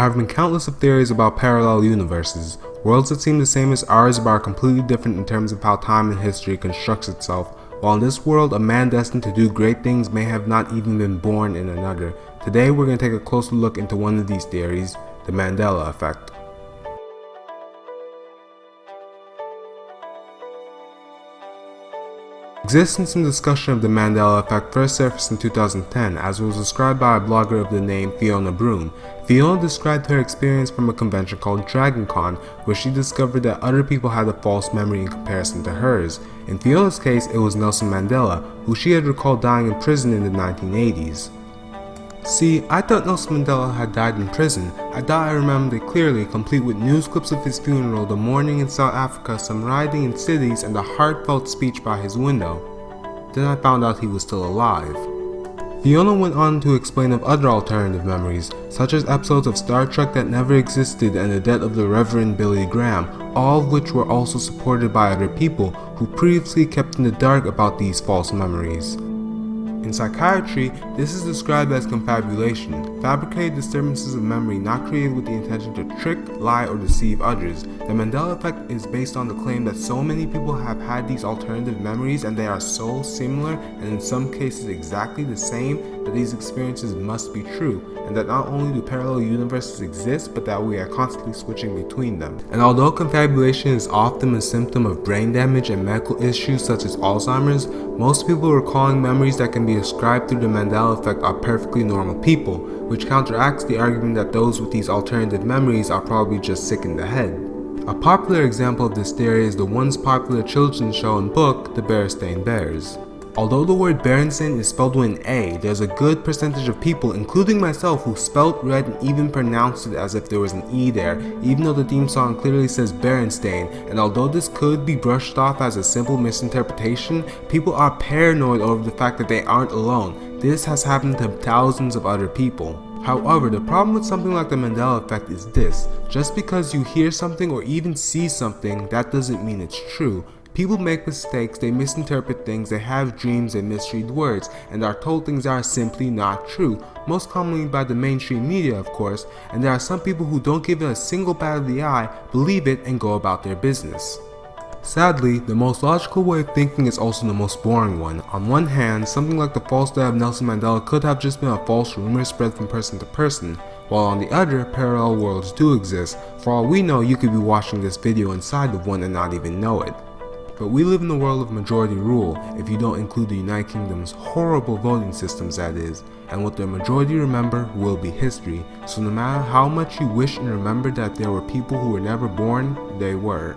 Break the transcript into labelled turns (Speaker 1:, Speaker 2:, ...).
Speaker 1: have been countless of theories about parallel universes, worlds that seem the same as ours but are completely different in terms of how time and history constructs itself. While in this world, a man destined to do great things may have not even been born in another. Today we're going to take a closer look into one of these theories, the Mandela Effect. Existence and discussion of the Mandela Effect first surfaced in 2010 as it was described by a blogger of the name Fiona Broom. Fiona described her experience from a convention called DragonCon, where she discovered that other people had a false memory in comparison to hers. In Fiona's case, it was Nelson Mandela, who she had recalled dying in prison in the 1980s. See, I thought Nelson Mandela had died in prison. I thought I remembered it clearly, complete with news clips of his funeral, the mourning in South Africa, some rioting in cities, and a heartfelt speech by his window. Then I found out he was still alive. Fiona went on to explain of other alternative memories, such as episodes of Star Trek that never existed and the death of the Reverend Billy Graham, all of which were also supported by other people who previously kept in the dark about these false memories. In psychiatry, this is described as confabulation, fabricated disturbances of memory not created with the intention to trick, lie, or deceive others. The Mandela Effect is based on the claim that so many people have had these alternative memories and they are so similar and in some cases exactly the same that these experiences must be true, and that not only do parallel universes exist but that we are constantly switching between them. And although confabulation is often a symptom of brain damage and medical issues such as Alzheimer's, most people recalling memories that can be ascribed through the Mandela Effect are perfectly normal people, which counteracts the argument that those with these alternative memories are probably just sick in the head. A popular example of this theory is the once popular children's show and book, the Berenstain Bears. Although the word Berenstain is spelled with an A, there's a good percentage of people, including myself, who spelled, read, and even pronounced it as if there was an E there, even though the theme song clearly says Berenstain. And although this could be brushed off as a simple misinterpretation, people are paranoid over the fact that they aren't alone. This has happened to thousands of other people. However, the problem with something like the Mandela Effect is this: just because you hear something or even see something, that doesn't mean it's true. People make mistakes, they misinterpret things, they have dreams, they misread words, and are told things that are simply not true, most commonly by the mainstream media of course, and there are some people who don't give it a single bat of the eye, believe it, and go about their business. Sadly, the most logical way of thinking is also the most boring one. On one hand, something like the false death of Nelson Mandela could have just been a false rumor spread from person to person, while on the other, parallel worlds do exist. For all we know, you could be watching this video inside of one and not even know it. But we live in the world of majority rule, if you don't include the United Kingdom's horrible voting systems that is, and what the majority remember will be history, so no matter how much you wish and remember that there were people who were never born, they were.